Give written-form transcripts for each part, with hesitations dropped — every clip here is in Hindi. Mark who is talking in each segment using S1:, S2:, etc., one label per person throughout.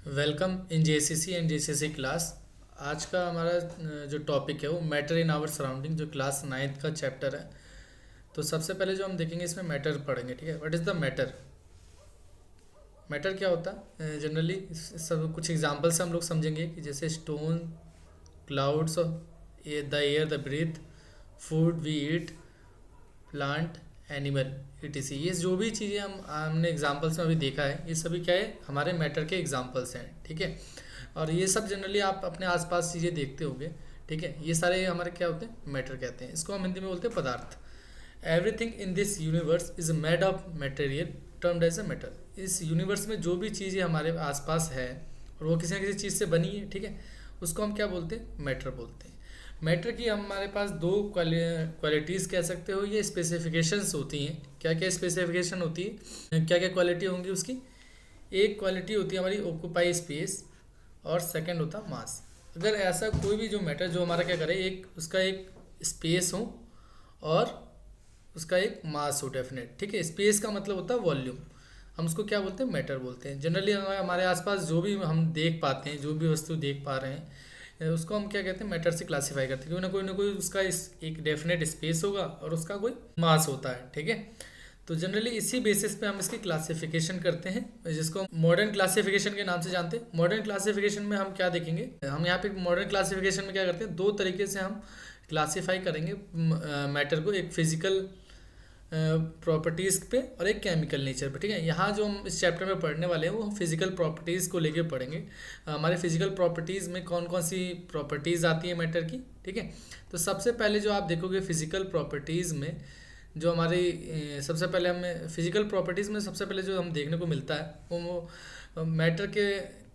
S1: Welcome in JCC and JCC class. आज का हमारा जो टॉपिक है वो मैटर इन आवर सराउंडिंग, जो क्लास नाइन्थ का चैप्टर है। तो सबसे पहले जो हम देखेंगे इसमें मैटर पढ़ेंगे। ठीक है, what is the matter. Matter क्या होता है जनरली, सब कुछ एग्जांपल से हम लोग समझेंगे कि जैसे stone, clouds, the air, the breath, food we eat, plant, animal, etc। ये जो भी चीज़ें हमने एग्जांपल्स में अभी देखा है, ये सभी क्या है, हमारे मैटर के एग्जांपल्स हैं। ठीक है, और ये सब जनरली आप अपने आसपास चीज़ें देखते होंगे। ठीक है, ये सारे हमारे क्या होते हैं, मैटर कहते हैं। इसको हम हिंदी में बोलते हैं पदार्थ। Everything in this universe is made of material termed as a matter. इस यूनिवर्स में जो भी चीज़ें हमारे आसपास है और वो किसी न किसी चीज़ से बनी है, ठीक है, उसको हम क्या बोलते हैं, मैटर बोलते हैं। मैटर की हमारे पास दो क्वालिटीज़ कह सकते हो, ये स्पेसिफिकेशंस होती हैं। क्या क्या स्पेसिफिकेशन होती है, क्या क्या क्वालिटी होंगी उसकी। एक क्वालिटी होती है हमारी ऑक्यूपाई स्पेस, और सेकंड होता है मास। अगर ऐसा कोई भी जो मैटर जो हमारा क्या करे, एक उसका एक स्पेस हो और उसका एक मास हो डेफिनेट। ठीक है, स्पेस का मतलब होता है वॉल्यूम, हम उसको क्या बोलते हैं, मैटर बोलते हैं। जनरली हमारे आसपास जो भी हम देख पाते हैं, जो भी वस्तु देख पा रहे हैं, उसको हम क्या कहते हैं, मैटर से क्लासीफाई करते हैं। कोई ना कोई उसका एक डेफिनेट स्पेस होगा और उसका कोई मास होता है। ठीक है, तो जनरली इसी बेसिस पे हम इसकी क्लासिफिकेशन करते हैं, जिसको मॉडर्न क्लासिफिकेशन के नाम से जानते हैं। मॉडर्न क्लासिफिकेशन में हम क्या देखेंगे, हम यहाँ पे मॉडर्न क्लासिफिकेशन में क्या करते हैं, दो तरीके से हम क्लासीफाई करेंगे मैटर को, एक फिजिकल प्रॉपर्टीज़ पे और एक केमिकल नेचर पे। ठीक है, यहाँ जो हम इस चैप्टर में पढ़ने वाले हैं वो फिजिकल प्रॉपर्टीज़ को लेके पढ़ेंगे। हमारे फिजिकल प्रॉपर्टीज़ में कौन कौन सी प्रॉपर्टीज़ आती है मैटर की। ठीक है, तो सबसे पहले जो आप देखोगे फिजिकल प्रॉपर्टीज़ में, जो हमारी सबसे पहले हमें फिजिकल प्रॉपर्टीज़ में सबसे पहले जो हम देखने को मिलता है वो मैटर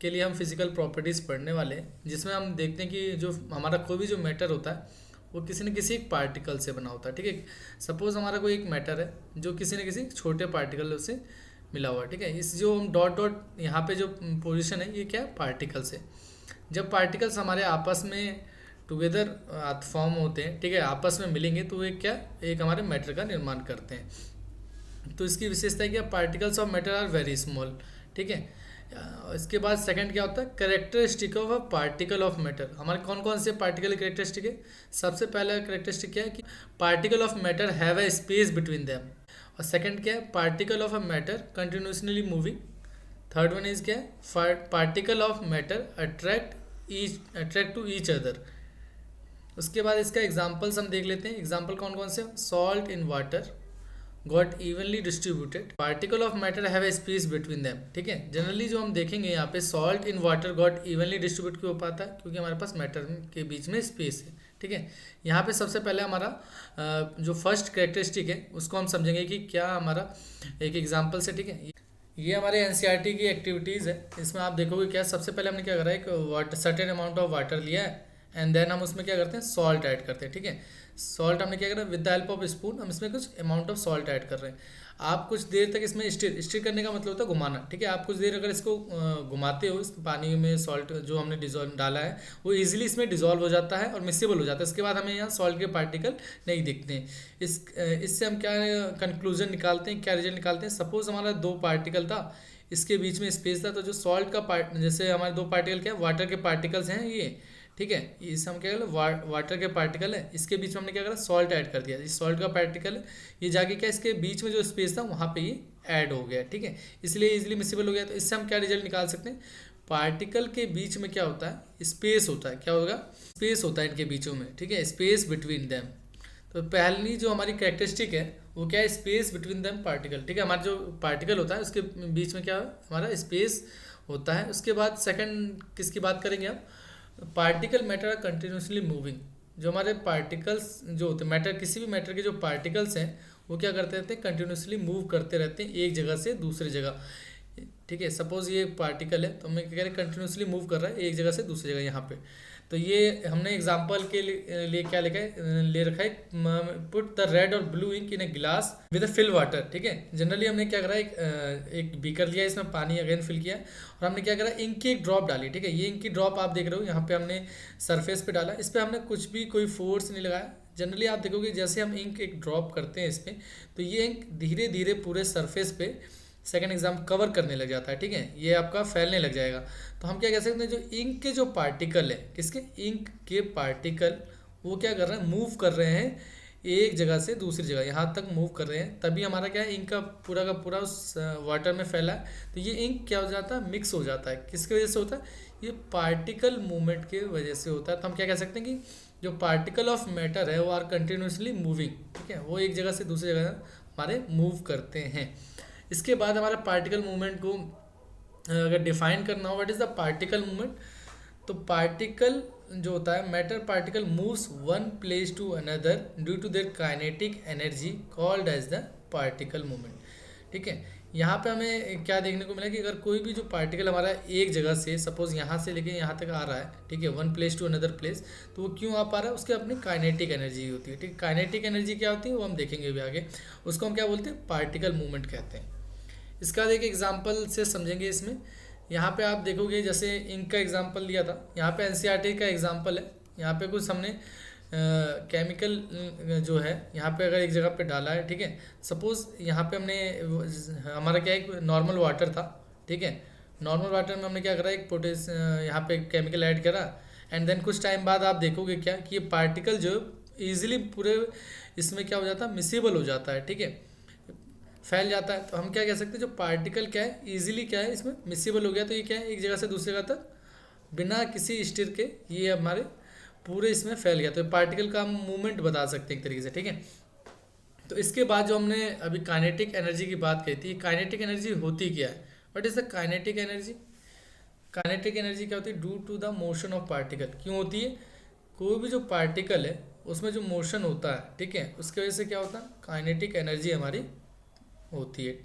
S1: के लिए हम फिजिकल प्रॉपर्टीज़ पढ़ने वाले हैं, जिसमें हम देखते हैं कि जो हमारा कोई भी जो मैटर होता है वो किसी न किसी एक पार्टिकल से बना होता है। ठीक है, सपोज हमारा कोई एक मैटर है जो किसी न किसी छोटे पार्टिकल से मिला हुआ है। ठीक है, इस जो हम डॉट डॉट यहाँ पे जो पोजीशन है, ये क्या है, पार्टिकल्स है। जब पार्टिकल्स हमारे आपस में टुगेदर फॉर्म होते हैं, ठीक है, आपस में मिलेंगे तो ये क्या, एक हमारे मैटर का निर्माण करते हैं। तो इसकी विशेषता है कि particles of matter are very small. ठीक है, इसके बाद सेकंड क्या होता है, characteristic of a particle of matter. हमारे कौन कौन से पार्टिकल करेक्टरिस्टिक है। सबसे पहला करेक्टरिस्टिक क्या है कि particle of matter have a space between them. और सेकंड क्या है, particle of a matter continuously moving. Third one is क्या है, particle of matter attract to each other. उसके बाद इसका एग्जाम्पल्स हम देख लेते हैं। एग्जाम्पल कौन कौन से, salt in water got evenly distributed, particle of matter have a space between them. ठीक है, जनरली जो हम देखेंगे यहाँ पे salt in water got evenly distribute क्यों हो पाता है, क्योंकि हमारे पास मैटर के बीच में स्पेस है। ठीक है, यहाँ पे सबसे पहले हमारा जो फर्स्ट कैरेक्टरिस्टिक है उसको हम समझेंगे कि क्या हमारा, एक एग्जाम्पल से। ठीक है, ये हमारे एनसीईआरटी की एक्टिविटीज़ है। इसमें आप देखोगे क्या, सबसे पहले हमने क्या करा है, एक water certain amount of water लिया है एंड देन हम उसमें क्या करते हैं, सॉल्ट ऐड करते हैं। ठीक है, सॉल्ट हमने क्या करा, with the help of spoon हम इसमें कुछ अमाउंट ऑफ सॉल्ट ऐड कर रहे हैं। आप कुछ देर तक इसमें स्टिर करने का मतलब होता है घुमाना। ठीक है, आप कुछ देर अगर इसको घुमाते हो, इस पानी में सॉल्ट जो हमने डिजोल्व डाला है वो इजीली इसमें डिजोल्व हो जाता है और मिक्सेबल हो जाता है। इसके बाद हमें यहाँ सॉल्ट के पार्टिकल नहीं दिखते हैं। इससे हम क्या कंक्लूजन निकालते हैं, क्या रिजल्ट निकालते हैं। सपोज हमारा दो पार्टिकल था, इसके बीच में स्पेस था, तो जो सॉल्ट का पार्ट, जैसे हमारे दो पार्टिकल क्या है, वाटर के पार्टिकल्स हैं ये। ठीक है, इसे हम क्या करें, वाटर के पार्टिकल है, इसके बीच में हमने क्या करा, सॉल्ट ऐड कर दिया। इस सॉल्ट का पार्टिकल है, ये जाके क्या, इसके बीच में जो स्पेस था वहाँ पे ये ऐड हो गया। ठीक है, इसलिए इजीली मिक्सेबल हो गया। तो इससे हम क्या रिजल्ट निकाल सकते हैं, पार्टिकल के बीच में क्या होता है, स्पेस होता है। क्या होगा, स्पेस होता है इनके बीचों में। ठीक है, स्पेस बिटवीन देम। तो पहली जो हमारी कैरेक्टरिस्टिक है वो क्या है, स्पेस बिटवीन देम पार्टिकल। ठीक है, हमारा जो पार्टिकल होता है उसके बीच में क्या है, हमारा स्पेस होता है। उसके बाद सेकंड किसकी बात करेंगे हम, particle matter are continuously moving. जो हमारे पार्टिकल्स जो होते हैं, मैटर किसी भी मैटर के जो पार्टिकल्स हैं वो क्या करते रहते हैं, कंटिन्यूसली मूव करते रहते हैं एक जगह से दूसरी जगह। ठीक है, सपोज ये पार्टिकल है तो हमें क्या कह रहे हैं, कंटिन्यूसली मूव कर रहा है एक जगह से दूसरी जगह यहाँ पे। तो ये हमने एग्जांपल के लिए क्या लिखा है, ले रखा है, पुट द रेड और blue ink in a glass with a fill water. ठीक है, जनरली हमने क्या करा, एक बीकर लिया, इसमें पानी अगेन फिल किया और हमने क्या करा, इंक की एक ड्रॉप डाली। ठीक है, ये इंक की ड्रॉप आप देख रहे हो यहाँ पे हमने सरफेस पे डाला, इस पर हमने कुछ भी कोई फोर्स नहीं लगाया। जनरली आप देखोगे जैसे हम इंक एक ड्रॉप करते हैं इस पर, तो ये इंक धीरे धीरे पूरे सरफेस पे सेकंड एग्जाम कवर करने लग जाता है, ठीक है, ये आपका फैलने लग जाएगा। तो हम क्या कह सकते हैं, जो इंक के जो पार्टिकल है, किसके, इंक के पार्टिकल, वो क्या कर रहे हैं, मूव कर रहे हैं एक जगह से दूसरी जगह, यहाँ तक मूव कर रहे हैं, तभी हमारा क्या है, इंक का पूरा उस वाटर में फैला है। तो ये इंक क्या हो जाता है, मिक्स हो जाता है, किसकी वजह से होता है, ये पार्टिकल मूवमेंट की वजह से होता है। तो हम क्या कह सकते हैं कि जो पार्टिकल ऑफ मैटर है वो आर कंटिन्यूसली मूविंग, ठीक है, वो एक जगह से दूसरी जगह हमारे मूव करते हैं। इसके बाद हमारा पार्टिकल मूवमेंट को अगर डिफाइन करना हो, what is the particle movement, तो पार्टिकल जो होता है, matter particle moves one place to another due to their kinetic energy called as the particle movement, ठीक है। यहाँ पे हमें क्या देखने को मिला कि अगर कोई भी जो पार्टिकल हमारा एक जगह से, सपोज यहाँ से लेके यहाँ तक आ रहा है, ठीक है, one place to another place, तो वो क्यों आ पा रहा है, उसके अपनी काइनेटिक एनर्जी होती है, ठीक है। काइनेटिक एनर्जी क्या होती है वो हम देखेंगे अभी आगे, उसको हम क्या बोलते हैं, पार्टिकल मूवमेंट कहते हैं। इसका एक एग्जाम्पल से समझेंगे इसमें। यहाँ पे आप देखोगे जैसे इंक का एग्जाम्पल लिया था, यहाँ पे एनसीईआरटी का एग्जाम्पल है। यहाँ पे कुछ हमने केमिकल जो है यहाँ पे अगर एक जगह पे डाला है, ठीक है, सपोज यहाँ पे हमने हमारा क्या एक नॉर्मल वाटर था, ठीक है, नॉर्मल वाटर में हमने क्या करा, एक यहाँ पे केमिकल ऐड करा, एंड देन कुछ टाइम बाद आप देखोगे क्या कि ये पार्टिकल जो ईजिली पूरे इसमें क्या हो जाता है, मिसिबल हो जाता है, ठीक है, फैल जाता है। तो हम क्या कह सकते हैं, जो पार्टिकल क्या है, इजीली क्या है, इसमें मिसिबल हो गया, तो ये क्या है, एक जगह से दूसरी जगह तक बिना किसी स्टिर के ये हमारे पूरे इसमें फैल गया। तो पार्टिकल का हम मूवमेंट बता सकते हैं एक तरीके से, ठीक है। तो इसके बाद जो हमने अभी काइनेटिक एनर्जी की बात कही थी, काइनेटिक एनर्जी होती क्या है, what is the kinetic energy. Kinetic energy क्या होती है, due to the motion of particle. क्यों होती है, कोई भी जो पार्टिकल है उसमें जो मोशन होता है, ठीक है, उसकी वजह से क्या होता है, काइनेटिक एनर्जी हमारी होती है।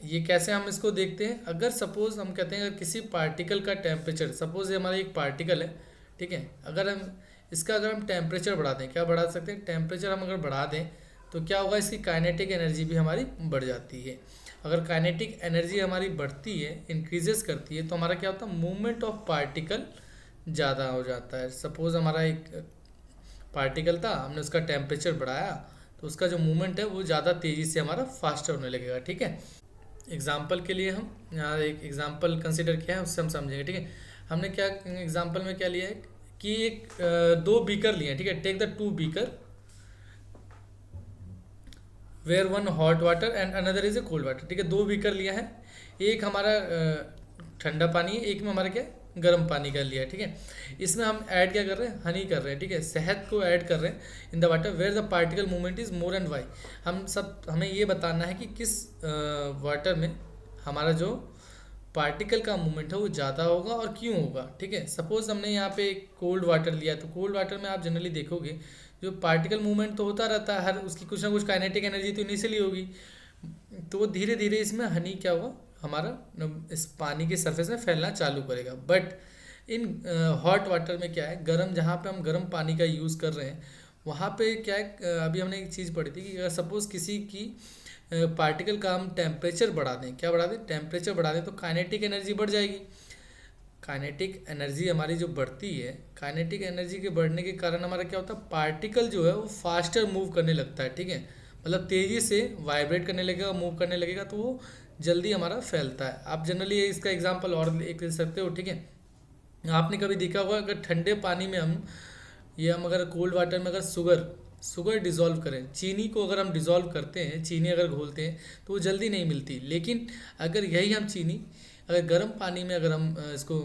S1: ये कैसे हम इसको देखते हैं, अगर सपोज हम कहते हैं अगर किसी पार्टिकल का टेम्परेचर, सपोज ये हमारा एक पार्टिकल है, ठीक है, अगर हम टेम्परेचर बढ़ा दें, क्या बढ़ा सकते हैं, टेम्परेचर हम अगर बढ़ा दें तो क्या होगा, इसकी काइनेटिक एनर्जी भी हमारी बढ़ जाती है। अगर काइनेटिक एनर्जी हमारी बढ़ती है, इंक्रीजेस करती है, तो हमारा क्या होता है, मूवमेंट ऑफ पार्टिकल ज़्यादा हो जाता है। सपोज हमारा एक पार्टिकल था, हमने उसका टेम्परेचर बढ़ाया, तो उसका जो मूवमेंट है वो ज़्यादा तेज़ी से हमारा फास्टर होने लगेगा, ठीक है। एग्जाम्पल के लिए हम यहाँ एक एग्जाम्पल कंसिडर किया है, उससे हम समझेंगे, ठीक है। हमने क्या एग्जाम्पल में क्या लिया है कि एक दो बीकर लिए हैं, ठीक है, take the two beaker where one hot water and another is a cold water, ठीक है, दो बीकर लिया है, एक हमारा ठंडा पानी है, एक में हमारा क्या गर्म पानी का लिया है, ठीक है। इसमें हम ऐड क्या कर रहे हैं, हनी कर रहे हैं, ठीक है, शहद को ऐड कर रहे हैं in the water where the particle movement is more and why. हमें ये बताना है कि किस वाटर में हमारा जो पार्टिकल का मूवमेंट है वो ज़्यादा होगा और क्यों होगा, ठीक है। सपोज हमने यहाँ पे कोल्ड वाटर लिया, तो कोल्ड वाटर में आप जनरली देखोगे जो पार्टिकल मूवमेंट तो होता रहता है, हर उसकी कुछ ना कुछ काइनेटिक एनर्जी तो इनिशियली होगी, तो वो धीरे धीरे इसमें हनी क्या होगा, हमारा इस पानी के सरफेस में फैलना चालू करेगा। बट इन हॉट वाटर में क्या है, गर्म, जहाँ पे हम गर्म पानी का यूज़ कर रहे हैं वहाँ पे क्या है, अभी हमने एक चीज़ पढ़ी थी कि अगर सपोज़ किसी की पार्टिकल का हम टेम्परेचर बढ़ा दें, क्या बढ़ा दें, टेम्परेचर बढ़ा दें, तो काइनेटिक एनर्जी बढ़ जाएगी। काइनेटिक एनर्जी हमारी जो बढ़ती है, काइनेटिक एनर्जी के बढ़ने के कारण हमारा क्या होता है, पार्टिकल जो है वो फास्टर मूव करने लगता है, ठीक है, मतलब तेज़ी से वाइब्रेट करने लगेगा, मूव करने लगेगा, तो वो जल्दी हमारा फैलता है। आप जनरली इसका एग्जांपल और एक ले सकते हो, ठीक है। आपने कभी देखा होगा अगर ठंडे पानी में हम अगर कोल्ड वाटर में अगर शुगर डिज़ोल्व करें, चीनी को अगर हम डिज़ोल्व करते हैं, चीनी अगर घोलते हैं तो वो जल्दी नहीं मिलती, लेकिन अगर यही हम चीनी अगर गर्म पानी में अगर हम इसको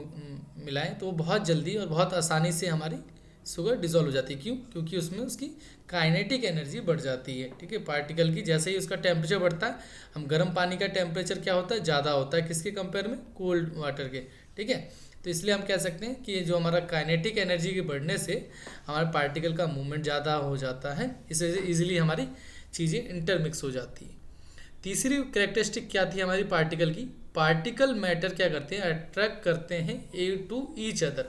S1: मिलाएं तो वो बहुत जल्दी और बहुत आसानी से हमारी शुगर डिज़ोल्व हो जाती है। क्यों, क्योंकि उसमें उसकी काइनेटिक एनर्जी बढ़ जाती है, ठीक है, पार्टिकल की। जैसे ही उसका टेम्परेचर बढ़ता है, हम गर्म पानी का टेम्परेचर क्या होता है, ज़्यादा होता है, किसके कंपेयर में, कोल्ड वाटर के, ठीक है। तो इसलिए हम कह सकते हैं कि जो हमारा काइनेटिक एनर्जी के बढ़ने से हमारे पार्टिकल का मूवमेंट ज़्यादा हो जाता है, इस वजह से ईजिली हमारी चीज़ें इंटरमिक्स हो जाती है। तीसरी कैरेक्टरिस्टिक क्या थी हमारी पार्टिकल की, पार्टिकल मैटर क्या करते हैं, अट्रैक्ट करते हैं टू ईच अदर,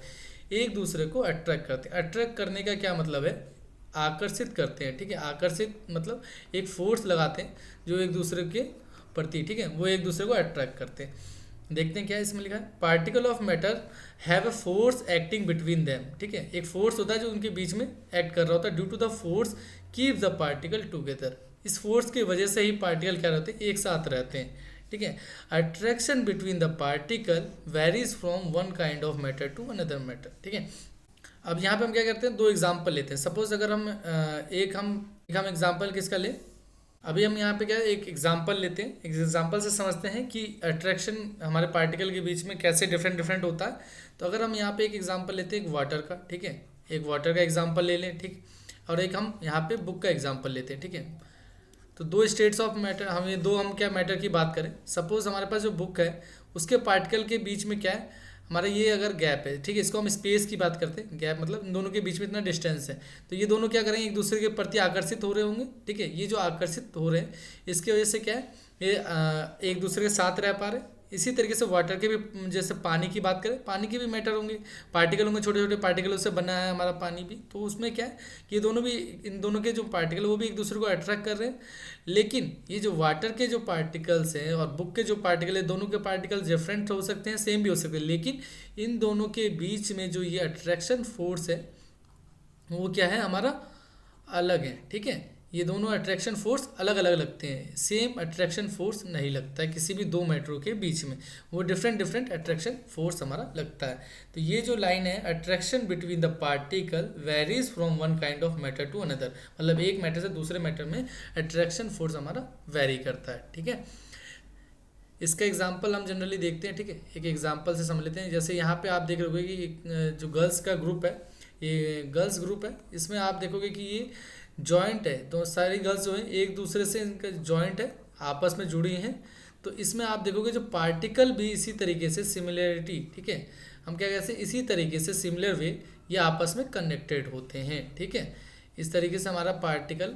S1: एक दूसरे को अट्रैक्ट करते हैं। अट्रैक्ट करने का क्या मतलब है, आकर्षित करते हैं, ठीक है, आकर्षित मतलब एक फोर्स लगाते हैं जो एक दूसरे के प्रति, ठीक है, वो एक दूसरे को अट्रैक्ट करते हैं। देखते हैं क्या इसमें लिखा है, particle of matter have a force acting between them, ठीक है, एक फोर्स होता है जो उनके बीच में एक्ट कर रहा होता है, due to the force keep the particle together, इस फोर्स की वजह से ही पार्टिकल क्या रहते हैं, एक साथ रहते हैं, ठीक है। Attraction between the particle varies from one kind of matter to another matter, ठीक है। अब यहाँ पे हम क्या करते हैं, दो एग्जाम्पल लेते हैं। सपोज अगर हम एक हम एग्जाम्पल किसका लें, अभी हम यहाँ पे क्या है, एक एग्जाम्पल लेते हैं। एक एग्जाम्पल से समझते हैं कि अट्रैक्शन हमारे पार्टिकल के बीच में कैसे डिफरेंट डिफरेंट होता है। तो अगर हम यहाँ पे एक एग्जाम्पल लेते हैं एक वाटर का, ठीक है, एक वाटर का एग्जाम्पल ले लें, ठीक। और एक हम यहाँ पे बुक का एग्जाम्पल लेते हैं, ठीक है। तो दो स्टेट्स ऑफ मैटर, हम क्या मैटर की बात करें। सपोज हमारे पास जो बुक है उसके पार्टिकल के बीच में क्या है हमारा, ये अगर गैप है, ठीक है, इसको हम स्पेस की बात करते हैं। गैप मतलब इन दोनों के बीच में इतना डिस्टेंस है, तो ये दोनों क्या करेंगे, एक दूसरे के प्रति आकर्षित हो रहे होंगे, ठीक है। ये जो आकर्षित हो रहे हैं इसकी वजह से क्या है, ये एक दूसरे के साथ रह पा रहे हैं। इसी तरीके से वाटर के भी, जैसे पानी की बात करें, पानी के भी मैटर होंगे, पार्टिकल होंगे, छोटे छोटे पार्टिकलों से बना है हमारा पानी भी। तो उसमें क्या है कि ये दोनों भी, इन दोनों के जो पार्टिकल वो भी एक दूसरे को अट्रैक्ट कर रहे हैं। लेकिन ये जो वाटर के जो पार्टिकल्स हैं और बुक के जो पार्टिकल है, दोनों के पार्टिकल्स डिफरेंट हो सकते हैं, सेम भी हो सकते हैं, लेकिन इन दोनों के बीच में जो ये अट्रैक्शन फोर्स है वो क्या है हमारा, अलग है, ठीक है। ये दोनों अट्रैक्शन फोर्स अलग अलग लगते हैं, सेम अट्रैक्शन फोर्स नहीं लगता है किसी भी दो मैटरों के बीच में, वो डिफरेंट डिफरेंट अट्रैक्शन फोर्स हमारा लगता है। तो ये जो लाइन है, attraction between the particle varies from one kind of matter to another, मतलब एक मैटर से दूसरे मैटर में अट्रैक्शन फोर्स हमारा वेरी करता है, ठीक है। इसका एग्जाम्पल हम जनरली देखते हैं, ठीक है। एक एग्जाम्पल से समझ लेते हैं। जैसे यहाँ पे आप देख रहे होगे कि जो गर्ल्स का ग्रुप है, ये गर्ल्स ग्रुप है, इसमें आप देखोगे कि ये जॉइंट है, तो सारी गर्ल्स जो है एक दूसरे से इनका जॉइंट है, आपस में जुड़ी हैं। तो इसमें आप देखोगे जो पार्टिकल भी इसी तरीके से सिमिलरिटी, ठीक है, हम क्या कहते हैं, इसी तरीके से सिमिलर वे ये आपस में कनेक्टेड होते हैं, ठीक है। इस तरीके से हमारा पार्टिकल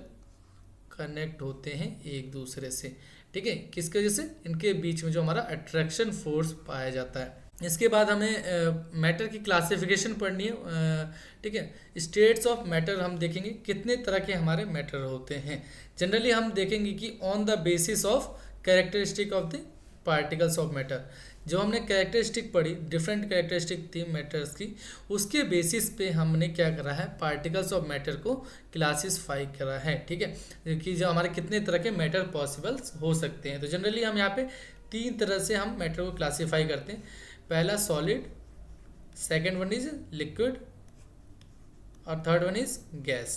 S1: कनेक्ट होते हैं एक दूसरे से, ठीक है। किसकी वजह से, इनके बीच में जो हमारा अट्रैक्शन फोर्स पाया जाता है। इसके बाद हमें मैटर की क्लासिफिकेशन पढ़नी है, ठीक है। स्टेट्स ऑफ मैटर हम देखेंगे, कितने तरह के हमारे मैटर होते हैं। जनरली हम देखेंगे कि on the basis of characteristic of the particles of matter, जो हमने कैरेक्टरिस्टिक पढ़ी, डिफरेंट कैरेक्टरिस्टिक थी मैटर्स की, उसके बेसिस पे हमने क्या करा है, पार्टिकल्स ऑफ मैटर को क्लासिफाई करा है, ठीक है, कि जो हमारे कितने तरह के मैटर पॉसिबल्स हो सकते हैं। तो जनरली हम यहाँ पे तीन तरह से हम मैटर को क्लासीफाई करते हैं। पहला solid, second one is liquid और थर्ड वन इज गैस।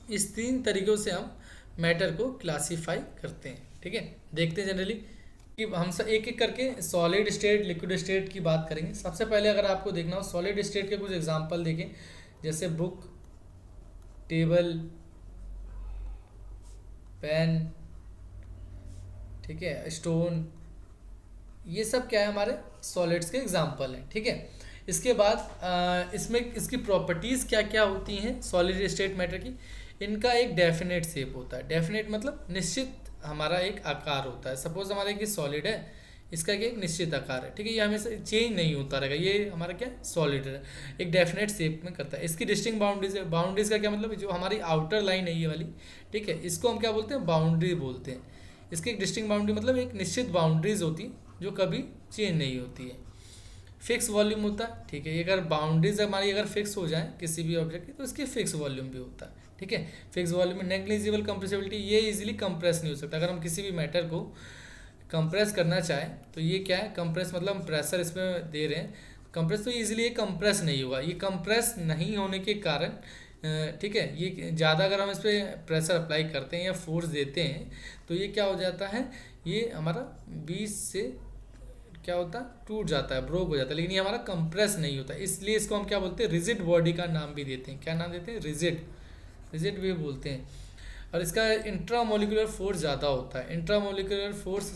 S1: इस तीन तरीकों से हम मैटर को क्लासीफाई करते हैं, ठीक है। देखते हैं जनरली कि हम सब एक एक करके सॉलिड स्टेट, लिक्विड स्टेट की बात करेंगे। सबसे पहले अगर आपको देखना हो सॉलिड स्टेट के कुछ एग्जांपल देखें, जैसे बुक, टेबल, पेन, ठीक है, स्टोन, ये सब क्या है हमारे सॉलिड्स के एग्जांपल हैं, ठीक है। इसके बाद इसमें इसकी प्रॉपर्टीज़ क्या क्या होती हैं सॉलिड स्टेट मैटर की। इनका एक डेफिनेट शेप होता है, डेफिनेट मतलब निश्चित हमारा एक आकार होता है। सपोज हमारा एक सॉलिड है, इसका एक निश्चित आकार है, ठीक है, ये हमेशा चेंज नहीं होता रहेगा, ये हमारा क्या सॉलिड है, एक डेफिनेट शेप में करता है। इसकी डिस्टिंक्ट बाउंड्रीज है, बाउंड्रीज का क्या मतलब, जो हमारी आउटर लाइन है ये वाली, ठीक है, इसको हम क्या बोलते हैं, बाउंड्री बोलते हैं। इसकी एक डिस्टिंक्ट बाउंड्री मतलब एक निश्चित बाउंड्रीज होती है जो कभी चेंज नहीं होती है। फिक्स वॉल्यूम होता है, ठीक है, ये अगर बाउंड्रीज हमारी अगर फिक्स हो जाए किसी भी ऑब्जेक्ट की, तो इसकी फिक्स वॉल्यूम भी होता है, ठीक है। फिक्स वॉल्यूम में नेग्लिजिबल कंप्रेसिबिलिटी, ये इजीली कंप्रेस नहीं हो सकता। अगर हम किसी भी मैटर को कंप्रेस करना चाहें तो ये क्या है, कंप्रेस मतलब हम प्रेशर इसमें दे रहे हैं, कंप्रेस, तो इजीली ये कंप्रेस नहीं होगा। ये कंप्रेस नहीं होने के कारण, ठीक है, ये ज़्यादा अगर हम इस पर प्रेशर अप्लाई करते हैं या फोर्स देते हैं तो ये क्या हो जाता है, ये हमारा बीच से क्या होता है, टूट जाता है, ब्रोक हो जाता है, लेकिन ये हमारा कंप्रेस नहीं होता। इसलिए इसको हम क्या बोलते हैं, रिजिड बॉडी का नाम भी देते हैं। क्या नाम देते हैं, रिजिड, रिजिड भी बोलते हैं। और इसका इंट्रामोलिकुलर फोर्स ज़्यादा होता है, इंट्रामोलिकुलर फोर्स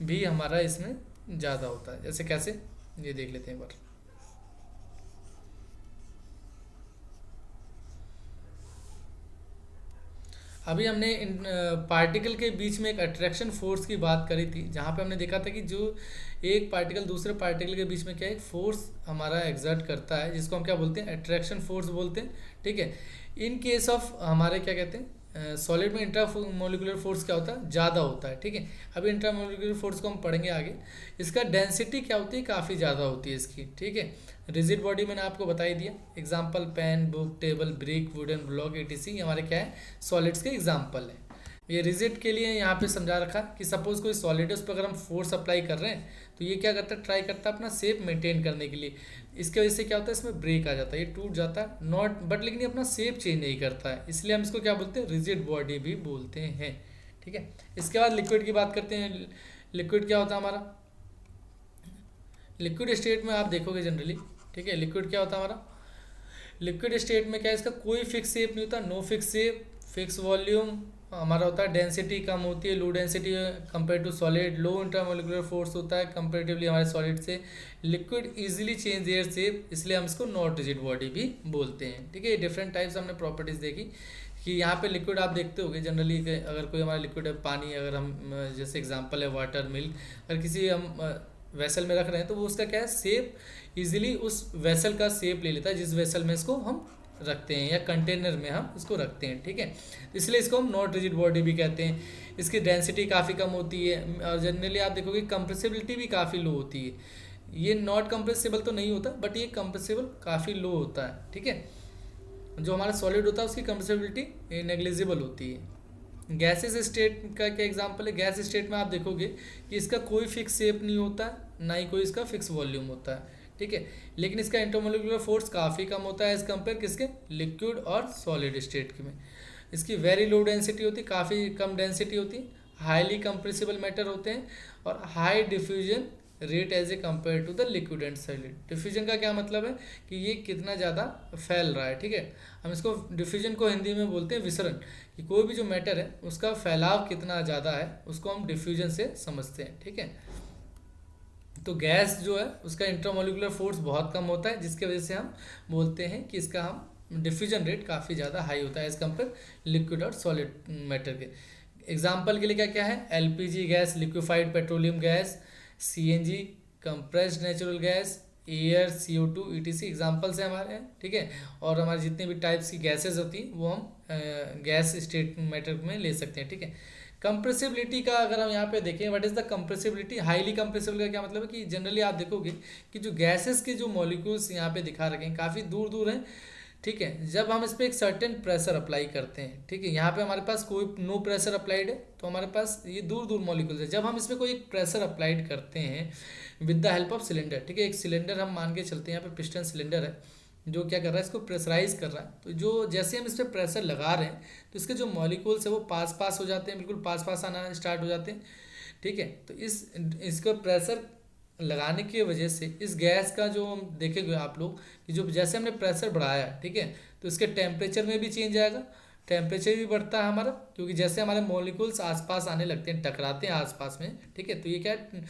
S1: भी हमारा इसमें ज़्यादा होता है। जैसे कैसे, ये देख लेते हैं एक बार। अभी हमने पार्टिकल के बीच में एक अट्रैक्शन फोर्स की बात करी थी, जहाँ पे हमने देखा था कि जो एक पार्टिकल दूसरे पार्टिकल के बीच में क्या एक फोर्स हमारा एग्जर्ट करता है, जिसको हम क्या बोलते हैं, अट्रैक्शन फोर्स बोलते हैं, ठीक है। इन केस ऑफ हमारे क्या कहते हैं, सॉलिड में इंट्रामोलिकुलर फोर्स क्या होता है, ज़्यादा होता है, ठीक है। अभी इंट्रामोलिकुलर फोर्स को हम पढ़ेंगे आगे। इसका डेंसिटी क्या होती है, काफ़ी ज़्यादा होती है इसकी, ठीक है। रिजिड बॉडी मैंने आपको बता ही दिया, example pen, book, table, brick, wooden block, etc हमारे क्या है, सॉलिड्स के एग्जाम्पल है। ये रिजिड के लिए यहाँ पे समझा रखा कि सपोज कोई सॉलिड है, उस पर अगर हम फोर्स अप्लाई कर रहे हैं तो ये क्या करता है, ट्राई करता है अपना शेप मेंटेन करने के लिए। इसके वजह से क्या होता है, इसमें ब्रेक आ जाता है, ये टूट जाता है नॉट, बट लेकिन ये अपना शेप चेंज नहीं करता है, इसलिए हम इसको क्या बोलते हैं, रिजिड बॉडी भी बोलते हैं। ठीक है, इसके बाद लिक्विड की बात करते हैं। लिक्विड क्या होता है हमारा, लिक्विड स्टेट में आप देखोगे जनरली, ठीक है, लिक्विड क्या होता है हमारा, लिक्विड स्टेट में क्या है, इसका कोई फिक्स शेप नहीं होता, no fix shape, fix volume हमारा होता है, डेंसिटी कम होती है, low density compare to solid, low intermolecular force होता है कंपेरेटिवली हमारे सॉलिड से, liquid easily change their shape, इसलिए हम इसको नॉट रिजिड बॉडी भी बोलते हैं। ठीक है, ये डिफरेंट टाइप्स हमने प्रॉपर्टीज देखी कि यहाँ पे लिक्विड आप देखते होगे जनरली, अगर कोई हमारा लिक्विड है पानी, अगर हम जैसे एग्जांपल है वाटर, मिल्क, अगर किसी हम वेसल में रख रहे हैं तो वो उसका क्या है, शेप इजीली उस वेसल का शेप ले लेता है जिस वेसल में इसको हम रखते हैं या कंटेनर में हम इसको रखते हैं। ठीक है, इसलिए इसको हम नॉट रिजिड बॉडी भी कहते हैं। इसकी डेंसिटी काफ़ी कम होती है और जनरली आप देखोगे कंप्रेसिबिलिटी भी काफ़ी लो होती है। ये नॉट कंप्रेसिबल तो नहीं होता, बट ये कंप्रेसिबल काफ़ी लो होता है। ठीक है, जो हमारा सॉलिड होता है उसकी कंप्रेसिबिलिटी नेग्लिजिबल होती है। गैसेस स्टेट का क्या एग्जांपल है, गैस स्टेट में आप देखोगे कि इसका कोई फिक्स शेप नहीं होता, ना ही कोई इसका फिक्स वॉल्यूम होता है। ठीक है, लेकिन इसका इंटरमोलिकुलर फोर्स काफ़ी कम होता है एज कम्पेयर किसके, लिक्विड और सॉलिड स्टेट के में। इसकी वेरी लो डेंसिटी होती है, काफ़ी कम डेंसिटी होती है, हाईली कंप्रेसिबल मैटर होते हैं और high diffusion rate as a compare to the liquid and solid. Diffusion का क्या मतलब है कि ये कितना ज़्यादा फैल रहा है। ठीक है, हम इसको डिफ्यूजन को हिंदी में बोलते हैं विसरण, कि कोई भी जो मैटर है उसका फैलाव कितना ज़्यादा है उसको हम डिफ्यूजन से समझते हैं। ठीक है, तो गैस जो है उसका इंटरमोलिकुलर फोर्स बहुत कम होता है जिसकी वजह से हम बोलते हैं कि इसका हम डिफ्यूजन रेट काफ़ी ज़्यादा हाई होता है एज कम्पेयर लिक्विड और सॉलिड मैटर के। एग्जाम्पल के लिए क्या क्या है, LPG gas, liquefied petroleum gas, CNG, compressed natural gas, air, CO2 ETC examples हैं हमारे हैं। ठीक है, और हमारे जितने भी टाइप्स की गैसेज होती हैं वो हम गैस स्टेट मैटर में ले सकते हैं। ठीक है, कंप्रेसिबिलिटी का अगर हम यहाँ पे देखें, what is the compressibility, highly compressible का क्या मतलब है कि जनरली आप देखोगे कि जो गैसेस के जो मॉलिक्यूल्स यहाँ पे दिखा रखे हैं काफ़ी दूर दूर हैं। ठीक है, जब हम इस पर एक सर्टेन प्रेशर अप्लाई करते हैं, ठीक है, यहाँ पे हमारे पास कोई नो प्रेशर अप्लाइड है तो हमारे पास ये दूर दूर मॉलिक्यूल्स है। जब हम इसमें कोई एक प्रेशर अप्लाइड करते हैं with the help of cylinder, ठीक है, एक सिलेंडर हम मान के चलते हैं, यहाँ पे पिस्टन सिलेंडर है जो क्या कर रहा है, इसको प्रेशराइज कर रहा है, तो जो जैसे हम इस पर प्रेशर लगा रहे हैं तो इसके जो मॉलिक्यूल्स है वो पास पास हो जाते हैं, बिल्कुल पास पास आना स्टार्ट हो जाते हैं। ठीक है, तो इसको प्रेशर लगाने की वजह से इस गैस का जो हम देखेंगे आप लोग कि जो जैसे हमने प्रेशर बढ़ाया, ठीक है, तो इसके टेम्परेचर में भी चेंज आएगा, टेम्परेचर भी बढ़ता है हमारा, क्योंकि जैसे हमारे मॉलिक्यूल्स आसपास आने लगते हैं, टकराते हैं आसपास में। ठीक है, तो ये क्या है,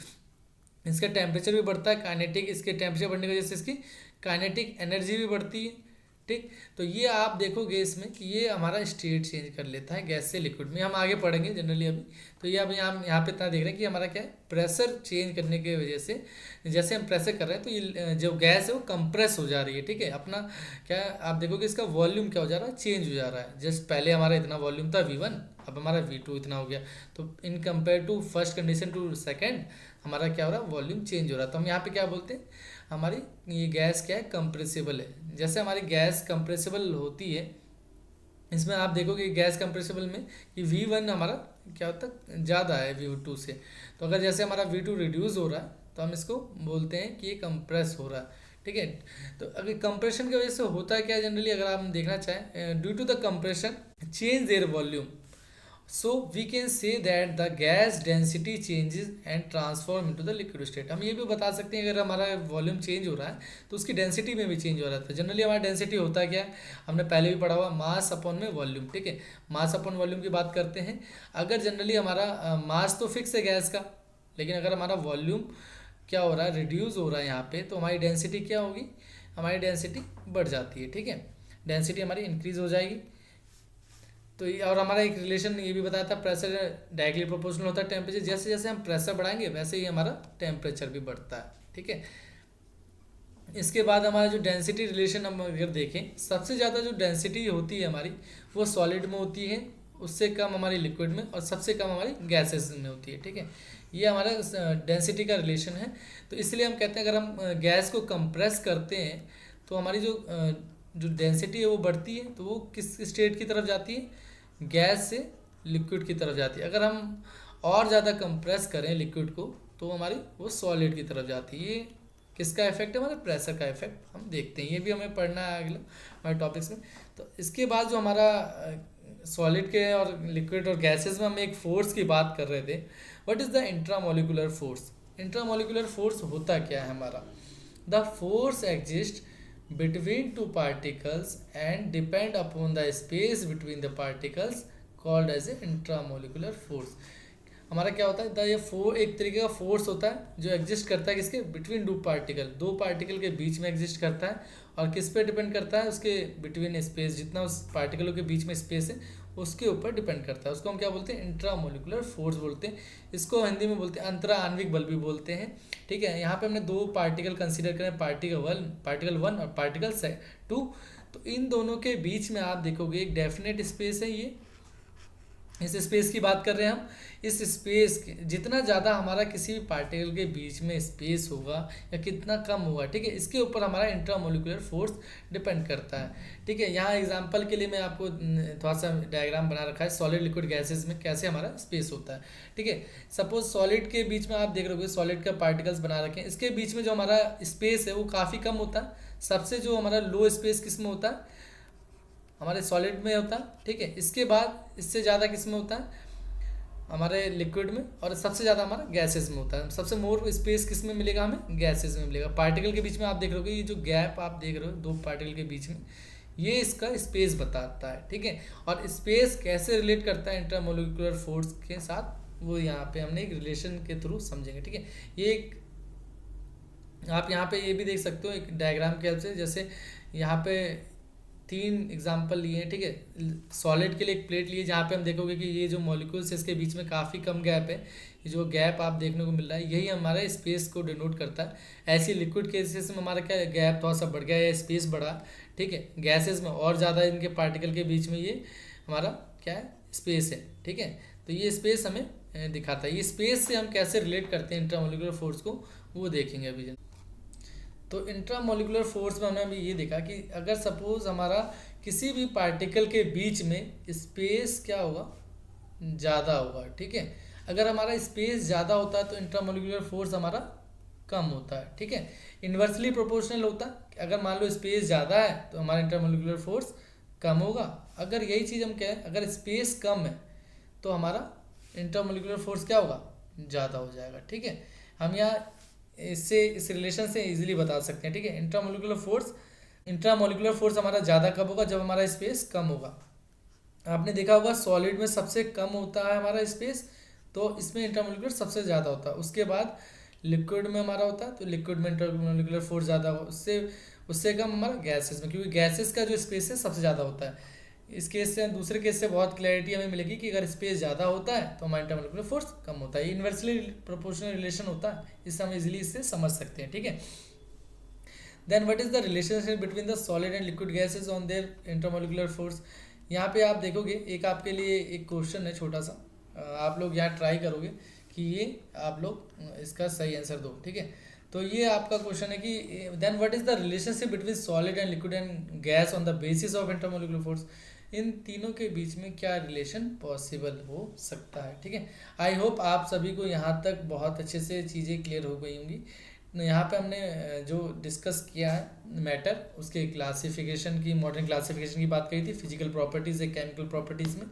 S1: इसका टेम्परेचर भी बढ़ता है, काइनेटिक, इसके टेम्परेचर बढ़ने की वजह से इसकी काइनेटिक एनर्जी भी बढ़ती है। ठीक, तो ये आप देखोगे इसमें कि ये हमारा स्टेट चेंज कर लेता है गैस से लिक्विड में, हम आगे पढ़ेंगे जनरली अभी। तो ये अब यहाँ पे इतना देख रहे हैं कि हमारा क्या है, प्रेशर चेंज करने की वजह से जैसे हम प्रेशर कर रहे हैं तो ये जो गैस है वो कंप्रेस हो जा रही है। ठीक है, अपना क्या आप देखोगे इसका वॉल्यूम क्या हो जा रहा है, चेंज हो जा रहा है। जस्ट पहले हमारा इतना वॉल्यूम था V1, अब हमारा V2 इतना हो गया, तो in compare to first condition to second हमारा क्या हो रहा है, वॉल्यूम चेंज हो रहा है। तो हम यहाँ पे क्या बोलते हैं, हमारी ये गैस क्या है, कंप्रेसिबल है। जैसे हमारी गैस कंप्रेसिबल होती है, इसमें आप देखोगे गैस कंप्रेसिबल में कि V1 हमारा क्या होता है, ज़्यादा है V2 से। तो अगर जैसे हमारा V2 रिड्यूस हो रहा है तो हम इसको बोलते हैं कि ये कंप्रेस हो रहा है। ठीक है, तो अगर कंप्रेशन की वजह से होता है क्या, जनरली अगर आप देखना चाहें, due to the compression change their volume, so we can say that the gas density changes and transform into the liquid state. हम ये भी बता सकते हैं अगर हमारा वॉल्यूम चेंज हो रहा है तो उसकी डेंसिटी में भी चेंज हो रहा है। तो जनरली हमारा डेंसिटी होता है क्या है, हमने पहले भी पढ़ा हुआ, मास अपॉन में वॉल्यूम। ठीक है, मास अपॉन वॉल्यूम की बात करते हैं। अगर जनरली हमारा मास तो फिक्स है गैस का, लेकिन अगर हमारा वॉल्यूम क्या हो रहा है, रिड्यूस हो रहा है यहाँ पे, तो हमारी डेंसिटी क्या होगी, हमारी डेंसिटी बढ़ जाती है। ठीक है, डेंसिटी हमारी इंक्रीज हो जाएगी। तो ये और हमारा एक रिलेशन ये भी बताया था, प्रेशर डायरेक्टली प्रोपोर्शनल होता है टेम्परेचर, जैसे जैसे हम प्रेशर बढ़ाएंगे वैसे ही हमारा टेम्परेचर भी बढ़ता है। ठीक है, इसके बाद हमारा जो डेंसिटी रिलेशन हम अगर देखें, सबसे ज़्यादा जो डेंसिटी होती है हमारी वो सॉलिड में होती है, उससे कम हमारी लिक्विड में, और सबसे कम हमारी गैसेस में होती है। ठीक है, ये हमारा डेंसिटी का रिलेशन है। तो इसलिए हम कहते हैं अगर हम गैस को कंप्रेस करते हैं तो हमारी जो डेंसिटी है वो बढ़ती है, तो वो किस स्टेट की तरफ जाती है, गैस से लिक्विड की तरफ जाती है। अगर हम और ज़्यादा कंप्रेस करें लिक्विड को तो हमारी वो सॉलिड की तरफ जाती है। ये किसका इफेक्ट है? हमारे प्रेशर का इफेक्ट हम देखते हैं, ये भी हमें पढ़ना है अगले हमारे टॉपिक्स में। तो इसके बाद जो हमारा सॉलिड के और लिक्विड और गैसेस में हम एक फोर्स की बात कर रहे थे, what is the intramolecular force. Intramolecular force होता क्या है हमारा? The force exist between two particles and depend upon the space between the particles called as a intramolecular force। हमारा क्या होता है? द ये एक तरीके का फोर्स होता है जो एग्जिस्ट करता है किसके? बिटवीन दो पार्टिकल के बीच में एग्जिस्ट करता है। और किस पे डिपेंड करता है? उसके बिटवीन स्पेस, जितना उस पार्टिकलों के बीच में स्पेस है उसके ऊपर डिपेंड करता है। उसको हम क्या बोलते हैं? इंट्रामोलिकुलर फोर्स बोलते हैं। इसको हिंदी में बोलते हैं अंतरा आणविक बल भी बोलते हैं। ठीक है, यहाँ पे हमने दो पार्टिकल कंसीडर करें, पार्टिकल वन और पार्टिकल टू। तो इन दोनों के बीच में आप देखोगे एक डेफिनेट स्पेस है। ये इस स्पेस की बात कर रहे हैं हम। इस स्पेस जितना ज़्यादा हमारा किसी भी पार्टिकल के बीच में स्पेस होगा या कितना कम होगा, ठीक है, इसके ऊपर हमारा इंट्रामोलिकुलर फोर्स डिपेंड करता है। ठीक है, यहाँ एग्जांपल के लिए मैं आपको थोड़ा सा डायग्राम बना रखा है सॉलिड लिक्विड गैसेस में कैसे हमारा स्पेस होता है। ठीक है, सपोज सॉलिड के बीच में आप देख रहे हो सॉलिड का पार्टिकल्स बना रखे हैं, इसके बीच में जो हमारा स्पेस है वो काफ़ी कम होता है। सबसे जो हमारा लो स्पेस किस में होता है? हमारे सॉलिड में होता है। ठीक है, इसके बाद इससे ज़्यादा किस में होता है? हमारे लिक्विड में। और सबसे ज़्यादा हमारा गैसेस में होता है। सबसे मोर स्पेस किस में मिलेगा? हमें गैसेस में मिलेगा। पार्टिकल के बीच में आप देख रहे हो ये जो गैप आप देख रहे हो दो पार्टिकल के बीच में, ये इसका स्पेस बताता है। ठीक है, और स्पेस कैसे रिलेट करता है इंटरमोलिकुलर फोर्स के साथ, वो यहाँ पे हमने एक रिलेशन के थ्रू समझेंगे। ठीक है, ये एक आप यहाँ पे ये भी देख सकते हो एक डायग्राम के हेल्प से। जैसे यहाँ पे 3 एग्जाम्पल लिए हैं। ठीक है, सॉलिड के लिए एक प्लेट लिए जहाँ पे हम देखोगे कि ये जो मॉलिक्यूल्स है इसके बीच में काफ़ी कम गैप है। ये जो गैप आप देखने को मिल रहा है यही हमारे स्पेस को डिनोट करता है। ऐसे लिक्विड केसेस में हमारा क्या गैप थोड़ा सा बढ़ गया या स्पेस बढ़ा। ठीक है, गैसेस में और ज़्यादा इनके पार्टिकल के बीच में ये हमारा क्या है? स्पेस है। ठीक है, तो ये स्पेस हमें दिखाता है। ये स्पेस से हम कैसे रिलेट करते हैं इंट्रामोलिकुलर फोर्स को, वो देखेंगे अभी। तो इंट्रामोलिकुलर फोर्स में हमने अभी ये देखा कि अगर सपोज हमारा किसी भी पार्टिकल के बीच में स्पेस क्या होगा? ज़्यादा होगा। ठीक है, अगर हमारा स्पेस ज़्यादा होता है तो इंट्रामोलिकुलर फोर्स हमारा कम होता है। ठीक है, इन्वर्सली प्रोपोर्शनल होता है। अगर मान लो स्पेस ज़्यादा है तो हमारा इंट्रामोलिकुलर फोर्स कम होगा। अगर यही चीज़ हम कहें अगर स्पेस कम है तो हमारा इंट्रामोलिकुलर फोर्स क्या होगा? ज़्यादा हो जाएगा। ठीक है, हम यहाँ इससे इस रिलेशन से इजीली बता सकते हैं। ठीक है, इंट्रामोलिकुलर फोर्स हमारा ज़्यादा कब होगा? जब हमारा स्पेस कम होगा। आपने देखा होगा सॉलिड में सबसे कम होता है हमारा स्पेस, तो इसमें इंट्रामोलिकुलर सबसे ज़्यादा होता है। उसके बाद लिक्विड में हमारा होता है तो लिक्विड में इंट्रामोलिकुलर फोर्स ज़्यादा होगा। उससे कम हमारा गैसेस में, क्योंकि गैसेस का जो स्पेस है सबसे ज़्यादा होता है। इस केस से दूसरे केस से बहुत क्लैरिटी हमें मिलेगी कि अगर स्पेस ज़्यादा होता है तो हमारा इंट्रामोलिकुलर फोर्स कम होता है। इन्वर्सली प्रोपोर्शनल रिलेशन होता है, इससे हम इजीली इससे समझ सकते हैं। ठीक है, then what is the relationship between the solid and liquid gases on their intermolecular force. यहाँ पे आप देखोगे एक आपके लिए एक क्वेश्चन है छोटा सा, आप लोग यहाँ ट्राई करोगे कि ये आप लोग इसका सही आंसर दो। ठीक है, तो ये आपका क्वेश्चन है कि then what is the relationship between solid and liquid and gas on the basis of intermolecular force. इन तीनों के बीच में क्या रिलेशन पॉसिबल हो सकता है। ठीक है, आई होप आप सभी को यहाँ तक बहुत अच्छे से चीज़ें क्लियर हो गई होंगी। यहाँ पे हमने जो डिस्कस किया है मैटर, उसके क्लासिफिकेशन की, मॉडर्न क्लासिफिकेशन की बात करी थी, फिजिकल प्रॉपर्टीज़ है केमिकल प्रॉपर्टीज़ में।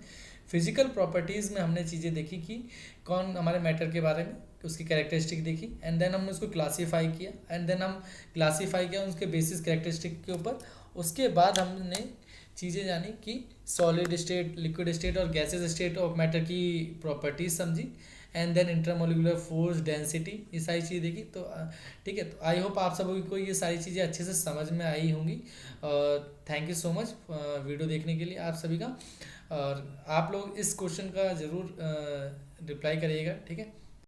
S1: फिजिकल प्रॉपर्टीज़ में हमने चीज़ें देखी कि कौन हमारे मैटर के बारे में उसकी कैरेक्टरिस्टिक देखी, एंड देन हमने उसको क्लासीफाई किया, एंड देन हम क्लासीफाई किया उसके बेसिस कैरेक्टरिस्टिक के ऊपर। उसके बाद हमने चीज़ें जानी कि सॉलिड स्टेट, लिक्विड स्टेट और गैसेस स्टेट ऑफ मैटर की प्रॉपर्टीज समझी, and then intermolecular force, density, ये सारी चीज़ें देखी। तो ठीक है, तो आई होप आप सभी को ये सारी चीज़ें अच्छे से समझ में आई होंगी। और thank you so much video देखने के लिए आप सभी का। और आप लोग इस क्वेश्चन का ज़रूर रिप्लाई करिएगा। ठीक है।